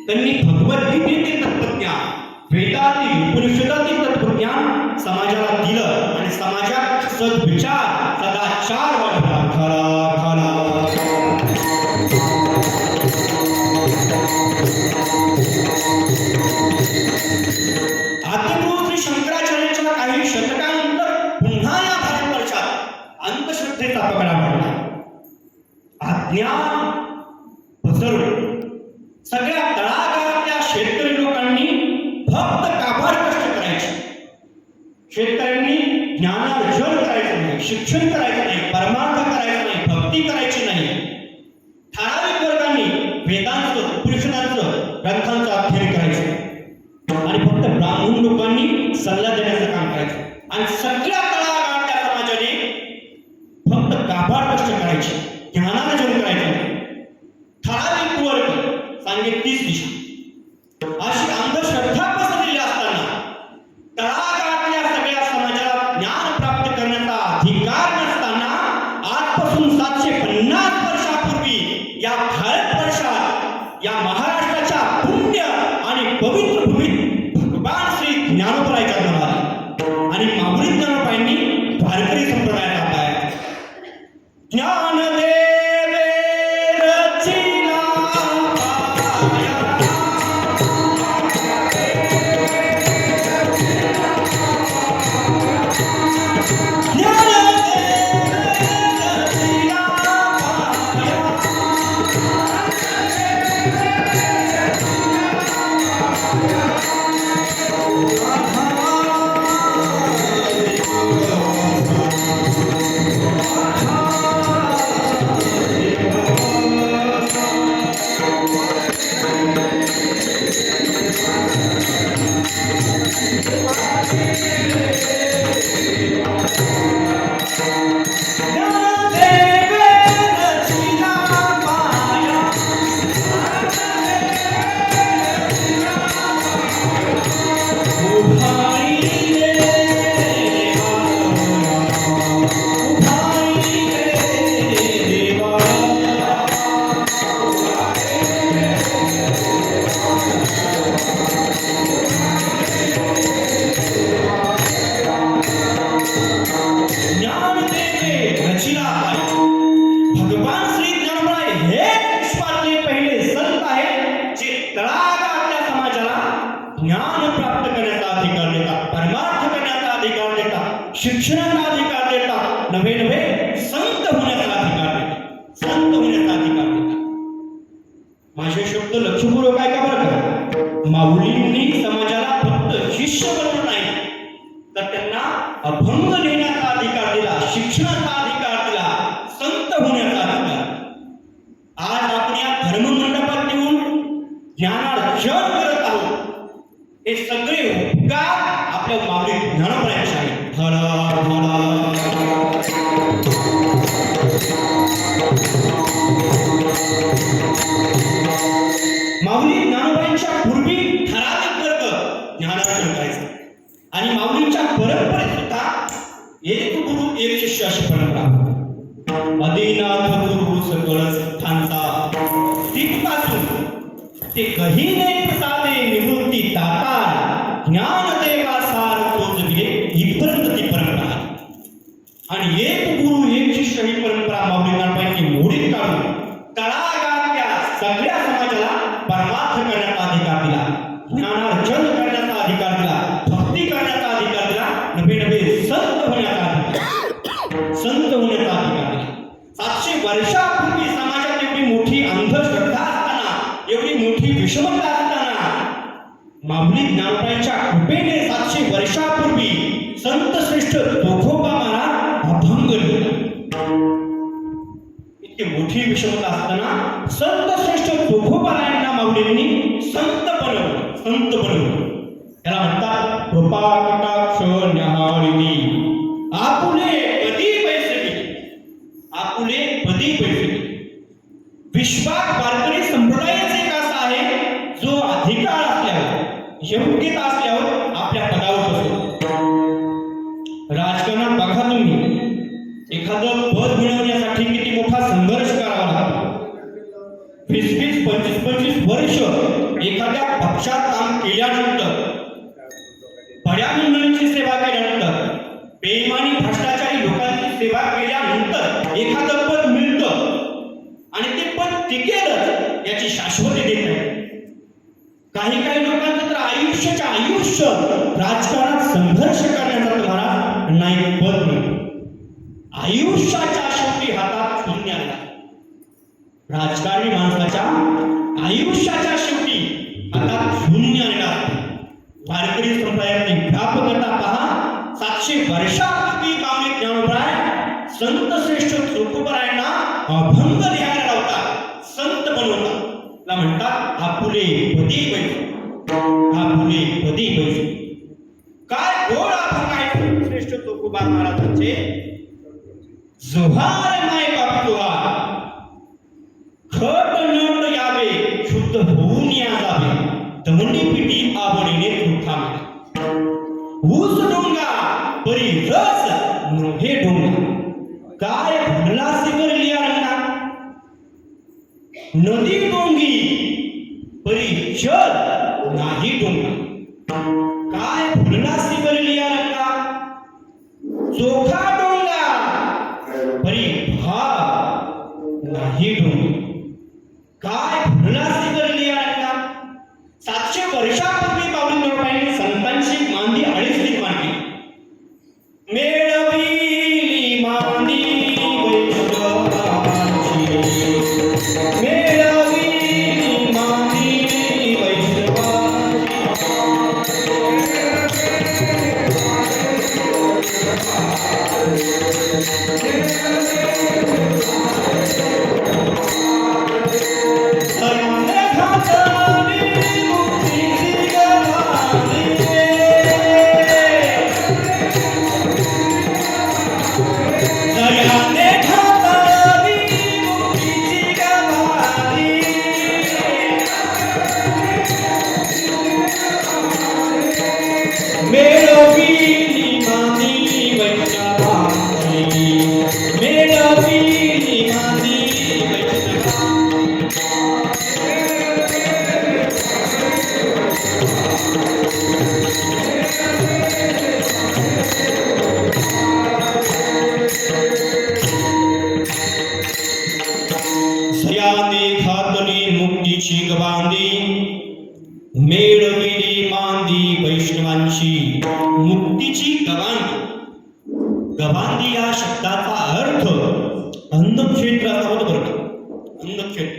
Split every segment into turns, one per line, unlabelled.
त्यांनी भगवद्गीतेतील तत्वज्ञान, वेदातील उपनिषदातील तत्वज्ञान समाजाला दिलं आणि समाजात सद्विचार सदाचार वाढवला. खरा खरा आदिगुरु श्री शंकराचार्यांच्या काही शतकानंतर पुन्हा या भारतवर्षात अंधश्रद्धेचा पगडा पडला. अज्ञान पसरलं. सगळ्या तळागाळातल्या शेतकरी लोकांनी फक्त काबाड कष्ट करायचे. शेतकऱ्यांनी ज्ञानार्जन करायचं नाही, शिक्षण करायचं नाही, परमार्थ करायचं नाही, भक्ती करायची नाही. ठराविक वर्गांनी वेदांचं, उपनिषदांचं, ग्रंथांचं अध्ययन करायचं आणि फक्त ब्राह्मण लोकांनी सल्ला देण्याचं काम करायचं. आणि सगळ्या तळागाळातल्या समाजाने फक्त काबाड कष्ट करायचे, ज्ञानार्जन करायचं नाही. ठराविक वर्ग सांगे 30 दिशा. अशी अंधश्रद्धा पसरलेली असताना तळागाळातल्या सगळ्या समाजाला ज्ञान प्राप्त करण्याचा अधिकार नसताना आजपासून 750 वर्षापूर्वी या भारतवर्षात, या महाराष्ट्राच्या पुण्य आणि पवित्र भूमीत भगवान श्री ज्ञानोबराय जन्माला आले आणि माऊली ज्ञानोबाईंनी वारकरी संप्रदायात आपला ज्ञानदेव शिक्षणाचा अधिकार देतात, नवे नवे संत होण्याचा अधिकार देतात, संत होण्याचा अधिकार देतात. माझे शब्द लक्षपूर्वक ऐका बरं का. माऊलींनी समाजाला फक्त शिष्य बनवलं नाही, तर त्यांना अभंग लिहिण्याचा अधिकार दिला, शिक्षणाचा अधिकार दिला, संत होण्याचा अधिकार. आज आपण या धर्ममंडपात येऊन ज्ञानार्जन करत आहोत. हे सगळे उपकार आपल्या माऊली ज्ञानोबरायांचे आहेत. माऊली ज्ञानोबाईंच्या पूर्वी ठराविक वर्ग ज्ञानार्जन करायचा आणि माऊलींच्या परंपरेत सुद्धा एक गुरु एक शिष्य अशी परंपरा. आदिनाथ गुरु सकळ सिद्धांता तिथपासून ते गहिने प्रसादे निवृत्ती दाता ज्ञानदेवा सार तोच दिले इथपर्यंत ती परंपरा आहे. आणि एक गुरु एक शिष्य ही परंपरा माऊली ज्ञानोबाईंनी मोडीत काढून तळागाळातल्या सगळ्या समाजाला परमार्थ करण्याचा अधिकार दिला, ज्ञानार्जन करण्याचा अधिकार दिला, भक्ती करण्याचा अधिकार दिला, नवे नवे संत होण्याचा अधिकार, संत होण्याचा अधिकार दिला. 700 वर्षापूर्वी समाजात एवढी मोठी अंधश्रद्धा असताना, एवढी मोठी विषमता असताना माऊली ज्ञानोबाईंच्या कृपेने 700 वर्षापूर्वी संत श्रेष्ठ तुकोबा महाराज अभंग लिहिला. इतकी मोठी विषमता असताना संत श्रेष्ठ तुकोबारायांना माऊलींनी संत बनवलं, संत बनवलं. त्याला म्हणतात कृपा कटाक्ष न्याहाळिनी आपुले पदी पैसे, आपुले पदी पैसे. विश्वात वारकरी संप्रदायच एक असा आहे जो अधिकार असल्यावर, योग्यता असल्यावर आपल्या पदावर बसतो. राजकारणात बघा तुम्ही, एखादं पद मिळवण्यासाठी किती मोठा संघर्ष करावा लागतो. 20-25 वर्ष एखाद्या पक्षात काम केल्यानंतर, बड्या मंडळींची सेवा केल्यानंतर, बेईमानी भ्रष्टाचारी लोकांची सेवा केल्यानंतर एखादं पद मिळतं आणि ते पद टिकेलच याची शाश्वती देत नाही. काही काही लोकांचं तर आयुष्याच्या आयुष्य राजकारणात संघर्ष करण्याचा तुम्हाला नाही पद मिळतं. आयुष्याच्या शेवटी हातात शून्य आला. राजकारणी माणसाच्या आयुष्याच्या शेवटी हातात शून्य आलेला असतो. वारकरी संप्रदायाची व्यापकता पहा. 700 वर्षापूर्वी कामिक ज्ञानोबराय संत श्रेष्ठ तुकोबरायांना अभंग लिहायला लावतात, संत बनवतात. ला म्हणतात आपुले पदी बैसो, आपुले पदी बैसो. काय गोड अभंग आहे श्रेष्ठ तुकोबा महाराजांचे. जोहार माय बाप जोहार, खट नट यावे शुद्ध होऊन या जावे, दमनी पिटी आवडीने तुठा ऊस डोंगा परी रस नोहे डोंगा. काय भरला सिगर लिया रंगा, नदी डोंगी परी शर नाही डोंगा. काय भरला सिगर लिया रंगा, चोखा डोंगा परी भाव नाही डोंगा. काय भरला सिगर लिया रंगा. 700 वर्षापूर्वी पावली नोडबाईंनी संतांची मांदी अडीच निर्माण केली. मेळविली मांदी वैष्णवांची, मेळविली मांदी वैष्णवांची. मुक्तीची गबांधी मेळविली मांदी वैष्णवांची. मुक्तीची गबांधी. गबांधी या शब्दाचा अर्थ अन्नक्षेत्र असा होतो बरं का. अन्नक्षेत्र.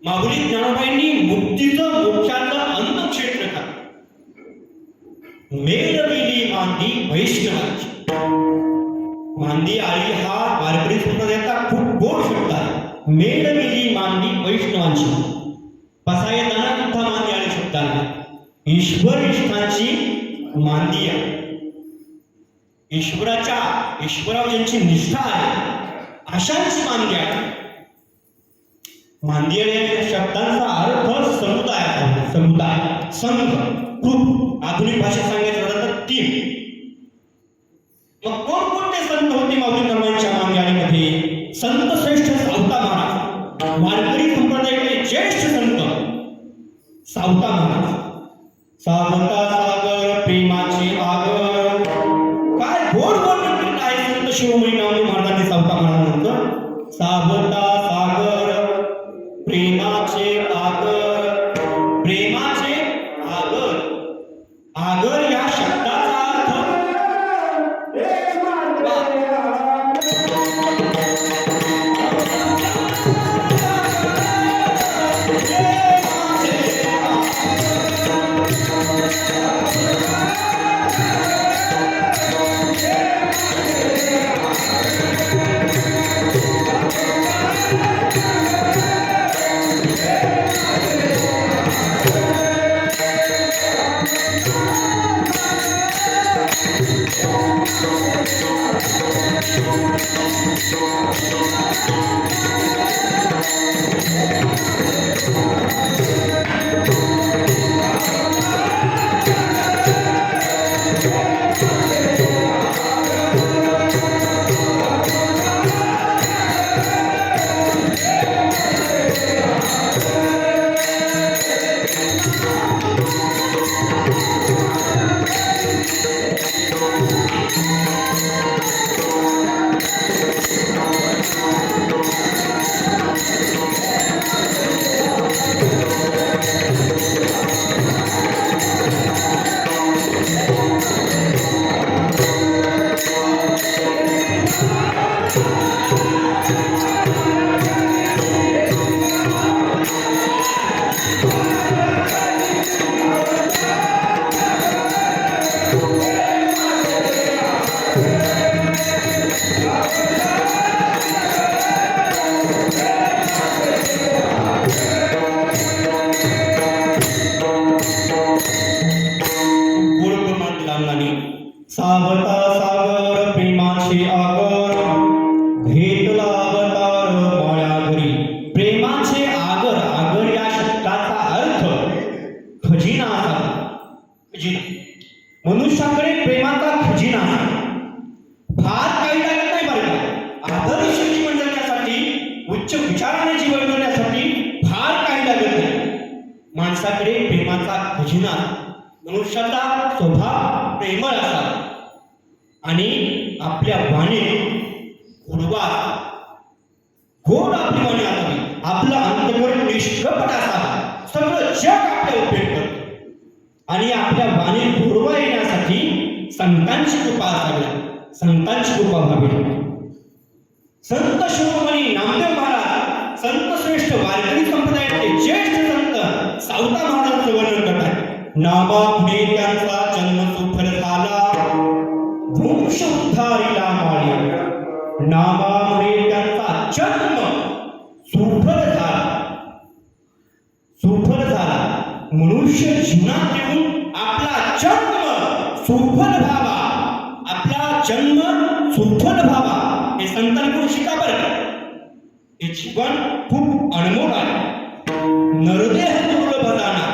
माऊली ज्ञानोबाईंनी मुक्तीचं मोक्षाचं अन्नक्षेत्र का. मेळविली मांदी वैष्णवांची. मांदी आळी हा वारकरी संप्रदायाचा खूप गोड शब्द आहे. मेळविली मांदी वैष्णवांची. पसा येताना सुद्धा मांदी आळी शब्द आहे. ईश्वर इष्टांची मांदी आहे. ईश्वरावर ज्यांची निष्ठा आहे अशांची मांदी आहे. मांदी या शब्दांचा अर्थ समुदाय आहे. समुदाय, संघ, ग्रुप. आधुनिक भाषेत सांगायचं झालं तर टीम. मग कोणकोणते संत होते माऊली ज्ञानोबांच्या मांदी आळीमध्ये. संत श्रेष्ठ सावता महाराज, वारकरी संप्रदायाचे ज्येष्ठ संत सावता महाराज. सावता सागर प्रेमाचे आगर. काय गोड वर्णन आहे संत शिरोमणी नामदेव महाराजांनी सावता महाराजांचं. सावता सागर प्रेमाचे आगर. प्रेमाचे आगर. आगर या शब्दाचा अर्थ खजिना. मनुष्याकडे प्रेमाचा खजिना आहे. फार काही लागत नाही बरं का. आदर्श जीवन जगण्यासाठी, उच्च विचाराने जीवन जगण्यासाठी फार काही लागत नाही. माणसाकडे प्रेमाचा खजिना. मनुष्याचा स्वभाव प्रेमळ असावा आणि आपल्या वाणीत गोडवा, गोड आपली वाणी असावी. आपलं अंतःकरण निष्कपट असावं. सगळं जग आपल्या उपयोग करतं आणि आपल्या वाणीत गोडवा येण्यासाठी संतांची कृपा असावी. संतांची कृपा व्हावी. संत शिरोमणी नामदेव महाराज, संत श्रेष्ठ वारकरी संप्रदायाचे ज्येष्ठ संत सावता महाराजांचं वर्णन करतात. नामापुढे त्यांचा जन्म सुफल झाला, वंश उद्धारिला माळी. नामामुळे त्यांचा जन्म सुफल झाला. मनुष्य जीवनात येऊन आपला जन्म सुफल व्हावा, आपला जन्म सुफल व्हावा हे संतांकडून शिका बरं का. हे जीवन खूप अनमोल आहे. नरदेह दुर्लभ जाना,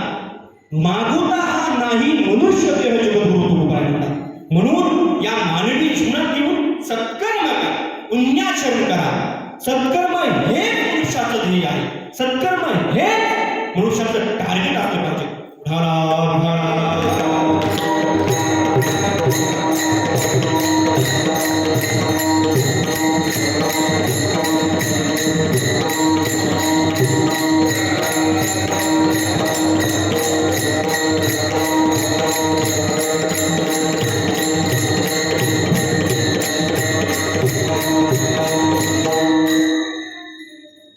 मागुता हा नाही मनुष्य देह जगद्गुरु तुकोबाराय म्हणतात. म्हणून या मानवी जीवनात येऊन सत्कर्म करा, पुण्याचरण करा. सत्कर्म हे मनुष्याचं ध्येय आहे. सत्कर्म हे मनुष्याचं टार्गेट असलं पाहिजे.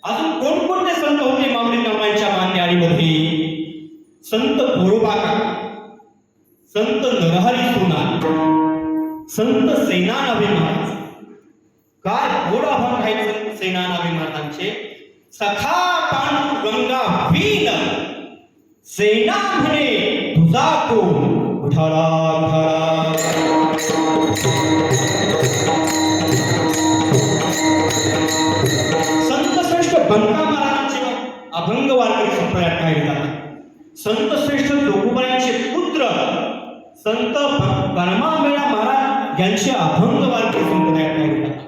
अजून कोणकोणते संत होते माऊली नामांच्या मान्याळीमध्ये? संत गोरोबाका, संत नरहरी सोनार, संत सेनानाभी महाराज. काय गोड अभंग आहेत सेनानाभी महाराजांचे. सखा पांडुरंगा वीण, सेना म्हणे तुझा कोण, विठ्ठला संत श्रेष्ठ बंका महाराजांचे अभंग वारकरी संप्रदायात गायले जातात. संत श्रेष्ठ जोगोबायांचे पुत्र संत परमामेळा महाराज यांचे अभंग वारकरी संप्रदायात गायले जातात.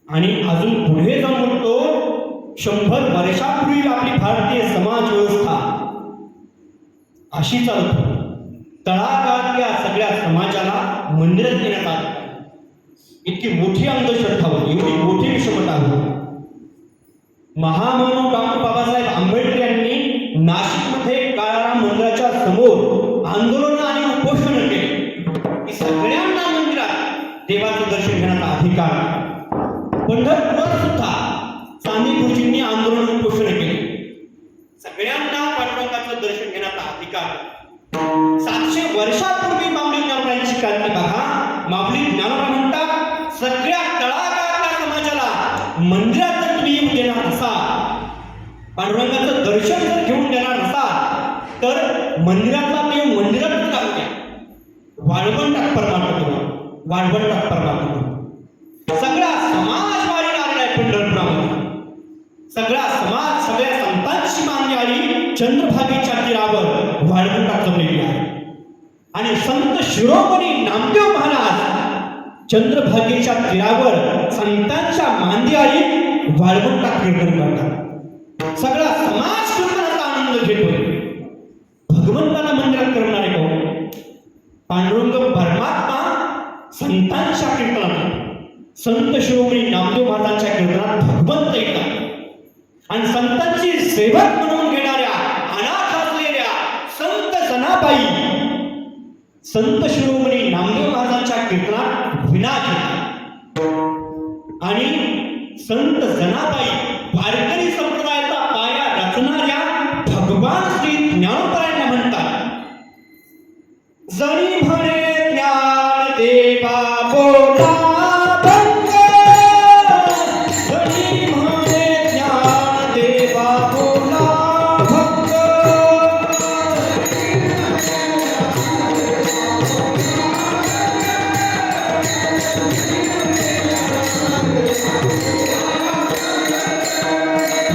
आणि अजून पुढे जाऊन म्हणतो 100 वर्षापूर्वी आपली भारतीय समाज व्यवस्था अशी चालत होती. तळागाळातल्या सगळ्या समाजाला मंदिरात नेण्यात आलं. इतकी मोठी अंधश्रद्धा होती, एवढी मोठी विषमता होती. महामानव डॉक्टर बाबासाहेब आंबेडकर यांनी नाशिकमध्ये काळाराम मंदिराच्या समोर आंदोलन आणि उपोषण केले की सगळ्यांना मंदिरात देवाचं दर्शन घेण्याचा अधिकार. पंढरपुरात सुद्धा चांदी गुरुजींनी आंदोलन उपोषण केले. सगळ्यांना पांडुरंगाचं दर्शन घेण्याचा अधिकार. 700 वर्षापूर्वी माऊली ज्ञानोबांची क्रांती बघा. माऊली ज्ञानोबा म्हणतात सगळ्या तळागाळातल्या समाजाला मंदिरात जर तुम्ही येऊन देणार नसा, पांडुरंगाचं दर्शन जर घेऊन देणार नसा, तर मंदिरातला देव मंदिरातच राहू द्या. वाळवंट परमात्मा करू, वाळवंट परमात्मा करू. सगळा समाज वारीला आलेला आहे पंढरपुरामध्ये. सगळा समाज सगळ्या संतांची मागणी आली चंद्रभागेच्या तीरावर वाळवंटात जमलेली आहे. आणि संत शिरोमणी नामदेव महाराज चंद्रभागेच्या तीरावर संतांच्या मांदी आली वाळवंटात कीर्तन करतात. सगळा समाज कीर्तनाचा आनंद घेतोय. भगवंताला मंदिरात करणारे कोण? पांडुरंग परमात्मा संतांच्या कीर्तनात, संत शिरोमणी नामदेव महाराजांच्या कीर्तनात भगवंत येतात. आणि संतांची सेवक म्हणून घेणाऱ्या अनाथ असलेल्या संत जनाबाई संत शिरोमणी नामदेव महाराजांच्या कीर्तनात विनाश येतात. आणि संत जनाबाई वारकरी संप्रदायाचा पाया रचणाऱ्या भगवान श्री ज्ञानोबांना म्हणतात जणी म्हणे ज्ञान देवा बोला भंग, जणी म्हणे ज्ञान देवा बोला भंग.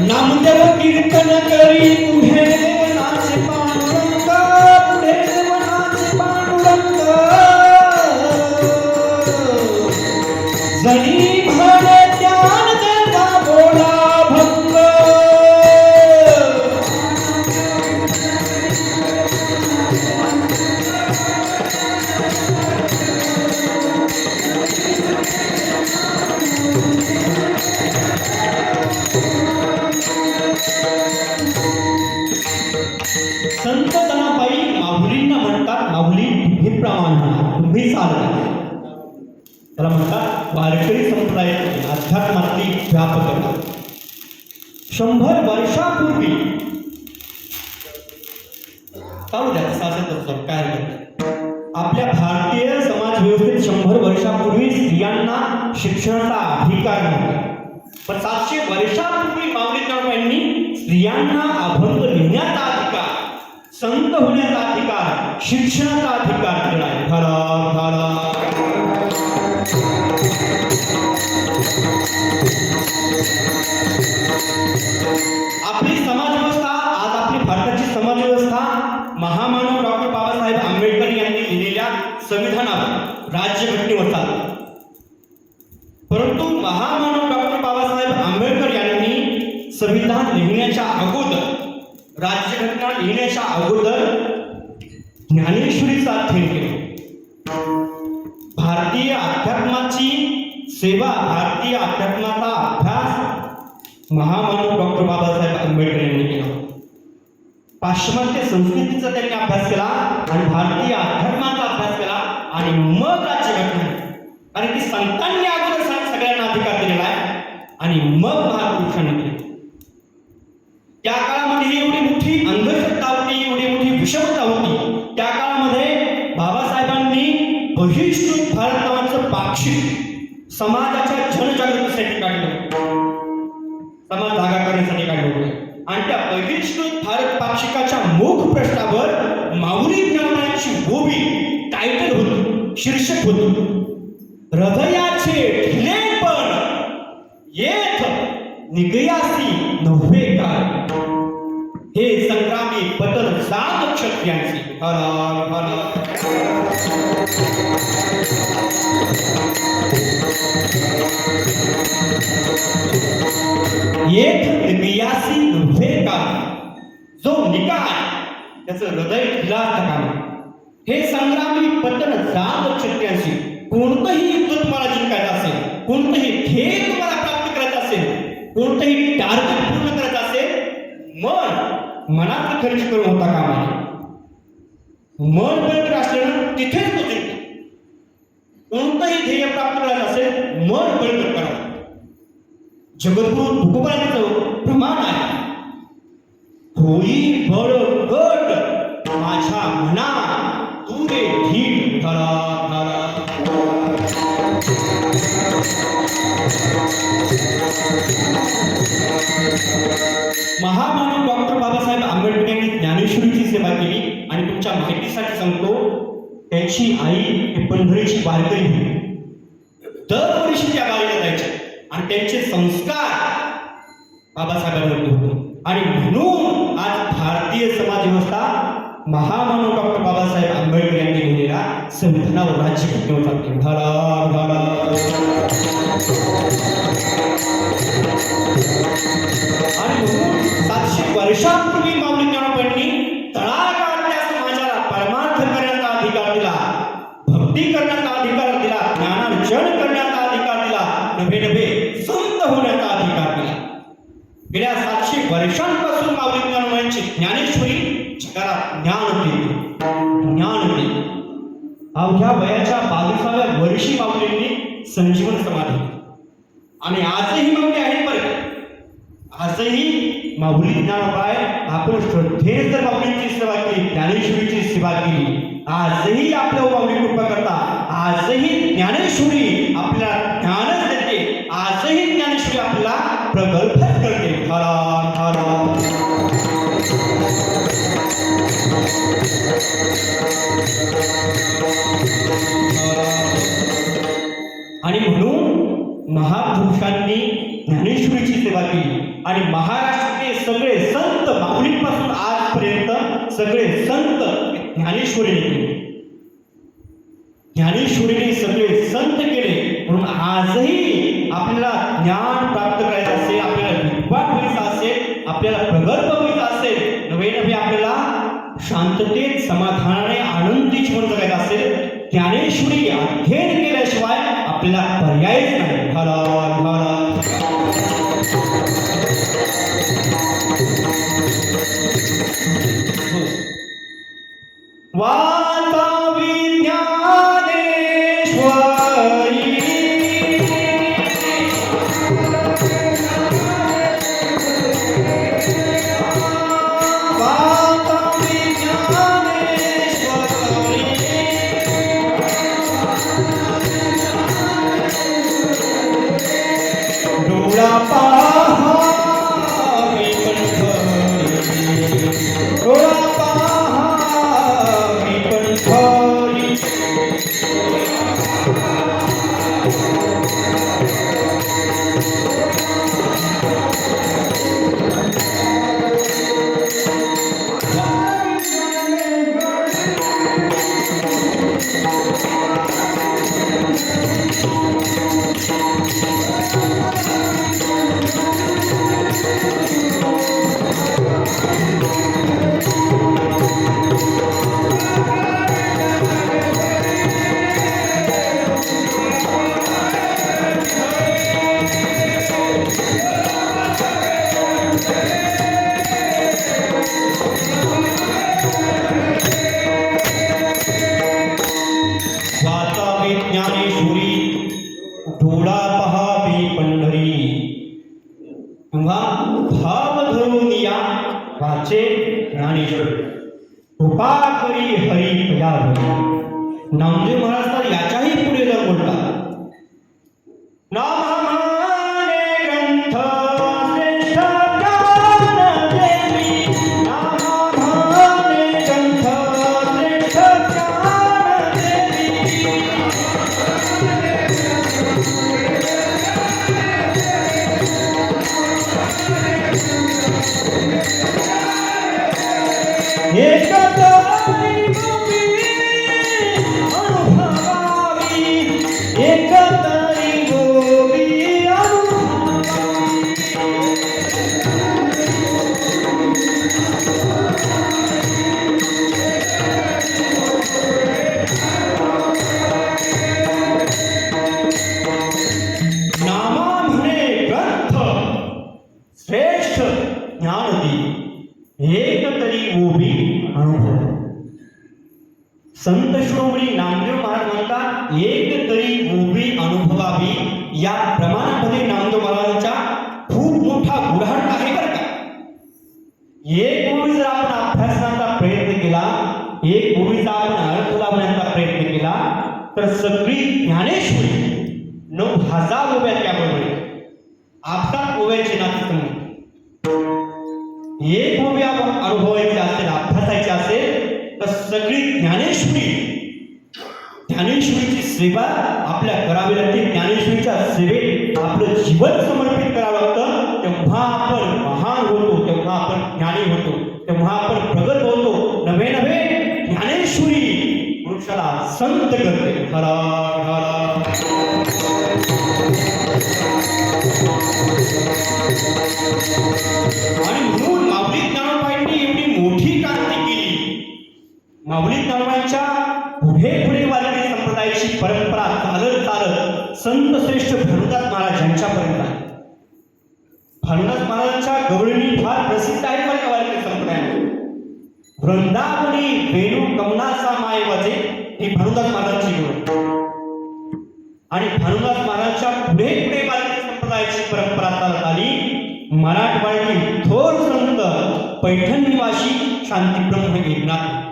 नामदेव कीर्तन करी तुहे संत जनाबाई माऊलींना म्हणतात, माऊली तुम्ही प्रमाण म्हणा, तुम्ही चालता. त्याला म्हणतात वारकरी संप्रदायातील अध्यात्मातली व्यापकता. 100 वर्षापूर्वी चालू द्या सासत काय आपल्या भारतीय समाज व्यवस्थेत 100 वर्षापूर्वी स्त्रियांना शिक्षणाचा अधिकार नव्हता. पण 700 वर्षापूर्वी माऊली जनाबाईंनी स्त्रियांना अभंग लिहिण्याचा अधिकार, संत होण्याचा अधिकार, शिक्षणाचा अधिकार दिला आहे. आपली समाज व्यवस्था, आज आपली भारताची समाज व्यवस्था महामानव डॉक्टर बाबासाहेब आंबेडकर यांनी लिहिलेल्या संविधानावर, राज्यघटनेवर चालते. परंतु महामानव डॉक्टर बाबासाहेब आंबेडकर यांनी संविधान लिहिण्याच्या अगोदर, राज्यघटना लिहिण्याच्या अगोदर ज्ञानेश्वरीचा अध्ययन केला. भारतीय अध्यात्माची सेवा, भारतीय अध्यात्माचा अभ्यास महामानव डॉक्टर बाबासाहेब आंबेडकर यांनी केला. पाश्चिमात्य संस्कृतीचा त्यांनी अभ्यास केला आणि भारतीय अध्यात्माचा अभ्यास केला आणि मग राज्यघटना, कारण की संतांनी अगोदर सगळ्यांना अधिकार दिलेला आहे आणि मग महापुरुषांनी केले. त्या काळामध्ये एवढी मोठी अंधश्रद्धा होती, एवढी मोठी विषमता होती. त्या काळामध्ये बाबासाहेबांनी बहिष्कृत भारत नावाचं पाक्षिक समाजाच्या जनजागृतीसाठी काढलं, समाज जागा करण्यासाठी काढलं होतं. आणि त्या बहिष्कृत भारत पाक्षिकाच्या मुख पृष्ठावर माऊली ज्ञानाची गोबी टायटल होतं, शीर्षक होतं, हृदयाचे ढिलेपण येथ निगयासी नव्हे काय, हे संग्रामी पतन सात क्षत्रियांचे. येथ निगयासी नव्हे काय, जो निकाय त्याचं हृदय ढिला कामा, हे संग्रामी पतन सात क्षत्रियांशी. कोणतंही युद्ध तुम्हाला जिंकायचं असेल, कोणतंही ध्येय तुम्हाला प्राप्त करायचं असेल, कोणतंही टार्गेट पूर्ण करायचं असेल, मनात खर्च करून होता कामा नये. मन बळकट असल्यानं तिथेच तो जिंकतो. कोणतंही ध्येय प्राप्त करायचं असेल, मन बळकट करा. जगद्गुरु तुकोबांचं प्रमाण आहे, होई बळकट माझ्या मना तू रे धीर धरा धरा. महामानव डॉक्टर बाबासाहेब आंबेडकर यांनी ज्ञानेश्वरीची सेवा केली. आणि तुमच्या माहितीसाठी सांगतो, त्यांची आई ही पंढरीची वारकरी होती. दरवर्षी त्या गावाला जायच्या आणि त्यांचे संस्कार बाबासाहेबांवरती होते. आणि म्हणून आज भारतीय समाज व्यवस्था महामानव डॉक्टर बाबासाहेब आंबेडकर यांनी लिहिलेल्या संविधानावर, राज्यघटनेवर चालते. आणि म्हणून 700 वर्षांपूर्वी माऊली जनाबाईंनी तळागाळातल्या समाजाला परमार्थ करण्याचा अधिकार दिला, भक्ती करण्याचा अधिकार दिला, ज्ञानार्जन करण्याचा अधिकार दिला, नव्हे नव्हे संत होण्याचा अधिकार दिला. गेल्या 700 वर्षांपासून माऊली जनाबाईंची ज्ञानेश्वरी जगाला ज्ञान देते. अवघ्या वयाच्या 22व्या वर्षी माऊलींनी संजीवन समाधी. आणि आजही माऊली आहेत बरं, आजही माऊली ज्ञानोबाई, आपण श्रद्धेने जर माऊलींची सेवा केली, ज्ञानेश्वरीची सेवा केली, आजही आपल्या माऊली कृपा करता. आजही ज्ञानेश्वरी आपल्याला ज्ञानच देते, आजही ज्ञानेश्वरी आपल्याला प्रगल्भच करते. आणि म्हणून महापुरुषांनी ज्ञानेश्वरीची सेवा केली. आणि महाराष्ट्रातले सगळे संत, माऊलींपासून आजपर्यंत सगळे संत ज्ञानेश्वरीने केले, ज्ञानेश्वरीने सगळे संत केले. म्हणून आजही आपल्याला ज्ञान प्राप्त करायचं असेल, आपल्याला विद्वान व्हायचं असेल, आपल्याला प्रगल्भ व्हायचं असेल, नवे नवे आपल्याला शांततेत, समाधानाने, आनंदी जीवन जगायचं असेल, ज्ञानेश्वरी अध्ययन केल्याशिवाय आपल्याला पर्यायच नाही. पहा मी पंढरी, डोळा पहा मी पंढरी. वाचावे ज्ञानेश्वरी, डोळा पहावी पंढरी. तेव्हा भाव धरून या वाचे ज्ञानेश्वरी, कृपा करी हरी प्यावी. नामदेव महाराज तर याच्याही पुढे जर बोलतात, नाम म्हणे ग्रंथ श्रेष्ठ ज्ञान देवी, नाम म्हणे ग्रंथ श्रेष्ठ ज्ञान देवी. एकतरी गोवी अनुभवावी, एकतरी गोवी अनुभवावी. नामा म्हणे ग्रंथ श्रेष्ठ ज्ञान देवी, एक तरी गोवी अनुभव. संत शिरोमणी नामदेव महाराज म्हणतात, एक तरी गोवी अनुभवावी. या प्रमाणामध्ये नामदेव महाराजांचा खूप मोठा गुढाढ आहे बरं का. एक गोवी जर आपण अभ्यासण्याचा प्रयत्न केला, एक गोवीचा आपण अर्थ लावण्याचा प्रयत्न केला, तर सगळी ज्ञानेश्वरी 9,000 ओव्या त्याबरोबर आपसात ओव्याची नाती. एक गोवी आपण अनुभवायची असेल, अभ्यासायची असेल, तर सगळी ज्ञानेश्वरीची सेवा आपल्या करावी लागते. ज्ञानेश्वरीच्या सेवेत आपलं जीवन समर्पित करावं लागतं. तेव्हा आपण महान होतो, तेव्हा आपण ज्ञानी होतो, तेव्हा आपण प्रगत होतो. नवे नवे ज्ञानेश्वरी पुरुषाला संत करते. हरा हरा. आणि म्हणून माऊली ज्ञानोबाईंनी एवढी मोठी क्रांती केली. माऊली ज्ञानोबाईंच्या पुढे पुढे वारकरी संप्रदायाची परंपरा चालत चालत संत श्रेष्ठ भानुदास महाराज यांच्यापर्यंत आहे. भानुदास महाराजांच्या गवळणी फार प्रसिद्ध आहे बरं का वारकरी संप्रदायामध्ये. वृंदावनी वेणू कमनासा माय वाजे ही भानुदास महाराजांची गवळ. आणि भानुदास महाराजांच्या पुढे पुढे वारकरी संप्रदायाची परंपरा चालत आली. मराठवाड्यातील थोर संत पैठण निवासी शांतीब्रह्म एकनाथ.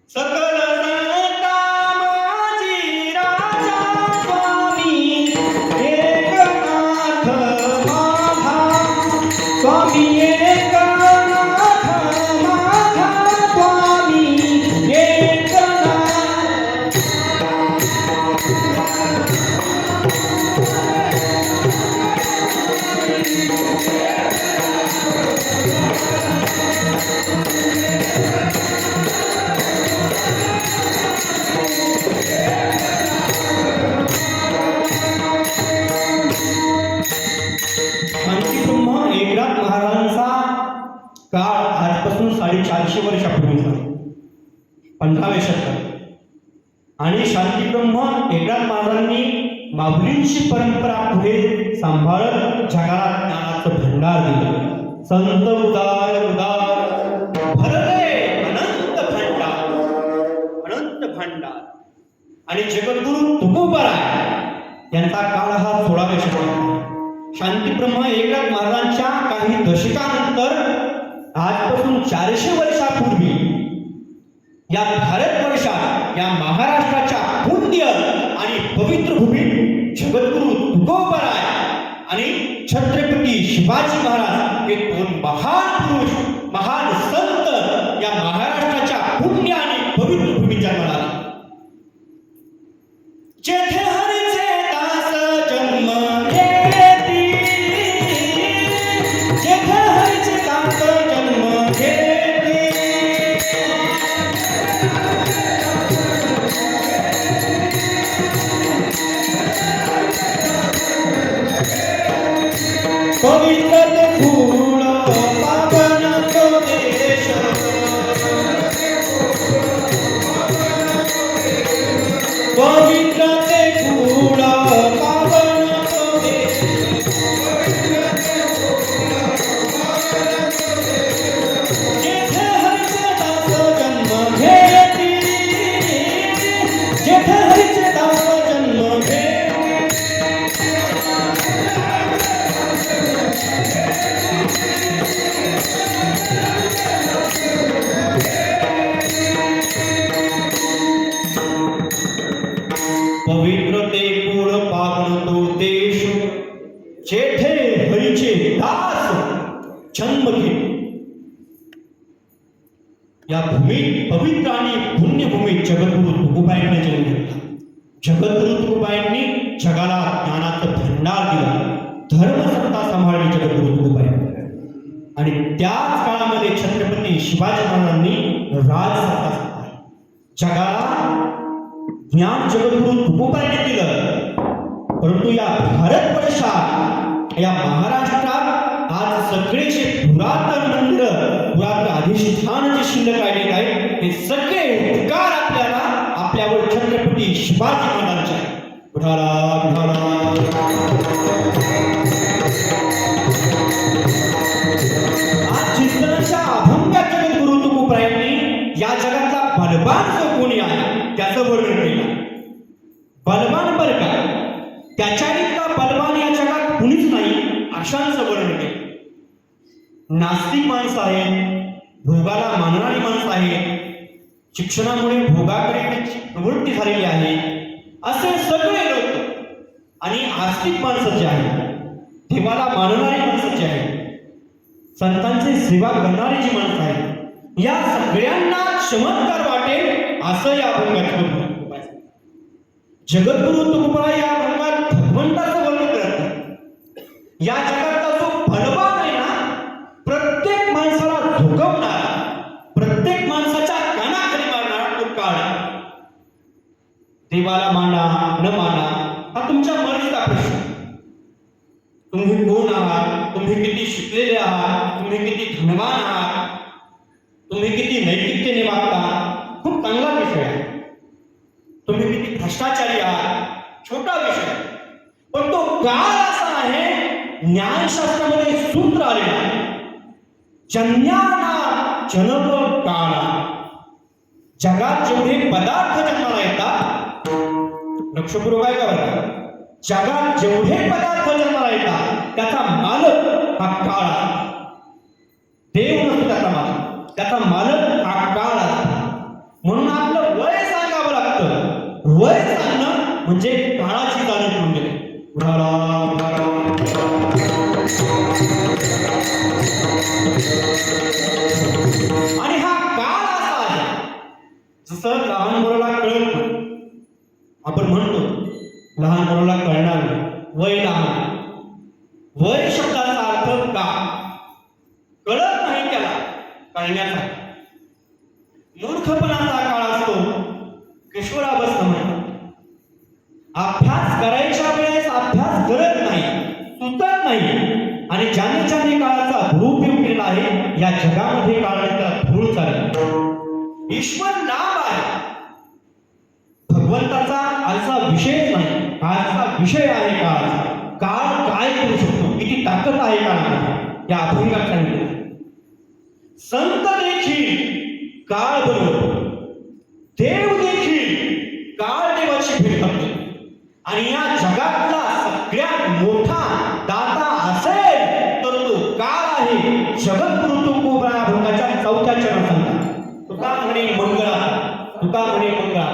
सकल संता माझी राजा स्वामी एकनाथ माझा, स्वामी एकनाथ माझा, स्वामी एकनाथ. शांतीब्रह्म एकनाथ महाराजांचा काळ आजपासून 450 वर्षापूर्वीचा, 15व्या शतकात. आणि शांतीब्रह्म एकनाथ महाराजांनी माऊलींची परंपरा पुढे सांभाळत जगाला ज्ञानाचं भंडार दिलं. संत उदार उदार भरले अनंत भांडार, अनंत भांडार. आणि जगद्गुरु तुकोबराय यांचा काळ हा 16व्या शतकात. शांतीब्रह्म एकनाथ महाराजांच्या काही दशकानंतर आजपासून 400 वर्षापूर्वी या भारतवर्षात, या महाराष्ट्राच्या पुण्य आणि पवित्र भूमीत जगद्गुरु तुकोबराय आणि छत्रपती शिवाजी महाराज हे दोन महान पुरुष, महान संत या महाराष्ट्राच्या पुण्य आणि पवित्र भूमीत जन्माला आले. जेथे हरीचे दास जन्म घेती, जेथे हरीचे दास जन्म घेती, पवित्र ते फूल पावन तो देश, पवित्र ते फूल पावन तो देश, जेथे हरीचे दास जन्म घेती, जेथे हरीचे दास जन्म घेती. पवित्र ते कुळ पावन तो देश, जेथे हरीचे दास जन्म घेती. या भूमीत पवित्र आणि पुण्यभूमीत जगद्गुरु तुकोबांनी जन्म घेतला. जगद्गुरु तुकोबांनी जगाला ज्ञानाचं भंडार दिला, धर्मसत्ता सांभाळली जगद्गुरु तुकोबांनी. आणि त्याच काळामध्ये छत्रपती शिवाजी महाराजांनी राजसत्ता सांभाळली. जगाला ज्ञान जगद्गुरु तुकोबांनी दिलं. परंतु या भारतवर्षात, या महाराष्ट्रात आज सगळेचे पुरातन मंदिर, पुरातन अधिष्ठान जे शिल्लक राहिलेले आहेत, हे सगळे उपकार आपल्याला आपल्यावर छत्रपती शिवाजी महाराजांचे आहेत. उठाला उठाला. आज चिंतनाच्या अभंगात जगद्गुरु तुकोबांनी या जगातला बलवान जो कोणी आहे त्याचं वर्णन केलं. बलवान बरं का, त्याच्या इतका बलवान या जगात कुणीच नाही अशांचं वर्णन केलं. नास्तिक माणसं आहेत, भोगाला मानणारी माणसं आहेत, शिक्षणामुळे भोगाकडे त्यांची प्रवृत्ती झालेली आहे, असे सगळे लोक. आणि आस्तिक माणसं जे आहेत, देवाला मानणारी माणसं जी आहेत, संतांची सेवा करणारी जी माणसं आहेत, या सगळ्यांना चमत्कार वाटेल असं या अभंगात जगद्गुरु तुकोबा या अभंगात भगवंताचं वर्णन करत नाही. या जगातला जो बलवान आहे ना, प्रत्येक माणसाला झोकवणारा, प्रत्येक माणसाच्या कानाखाली मारणारा तो काळ. देवाला माना न माना हा तुमच्या मर्जीचा प्रश्न. तुम्ही कोण आहात, तुम्ही किती शिकलेले आहात, तुम्ही किती धनवान आहात, तुम्ही किती नैतिकतेने वागता, खूप चांगला विषय आहे. तुम्ही किती भ्रष्टाचारी आहात, छोटा विषय. पण तो काळ असा आहे, ज्ञानशास्त्रामध्ये सूत्र आलेलं आहे, जन्याना जनक काळा. जगात जेवढे पदार्थ जन्माला येतात, लक्षपूर्वक आहे का बरं, जगात जेवढे पदार्थ जन्माला येतात त्याचा मालक हा काळ आहे. देव नसतो त्याचा मालक, त्याचा मालक हा काळ असतो. म्हणून आपलं वय सांगावं लागतं. वय सांगणं म्हणजे काळाची जाणीव करून घेणे. आणि हा काळ असा आहे, जसं लहान मुलाला कळत नाही, आपण म्हणतो लहान मुलाला कळणार नाही, वय लहान. वय शब्दाचा अर्थ का कळत नाही त्याला कळण्याचा. मूर्खपणाचा काळ असतो, किशोरावस्था म्हणतात. अभ्यास करायच्या वेळेस अभ्यास करत नाही, सुचत नाही. आणि ज्याने ज्याने काळाचा दुरुपयोग केला आहे, या जगामध्ये काळाचा धूळ चालेल. ईश्वर नाम आहे, भगवंताचा आजचा विषय नाही, आजचा विषय आहे काळ. काळ काय करू शकतो, किती ताकद आहे काळामध्ये, या अभंगात सांगितलं. संत देखील काळ बनवतो, देव देखील काळ देवाची भेट करतो. आणि या जगातला सगळ्यात मोठा दाता असेल तर तो काळ आहे. जगद्गुरु तुकोबा अभंगाच्या 4थ्या चरणात सांगतात, तुका म्हणे मंगळा, तुका म्हणे मंगळा.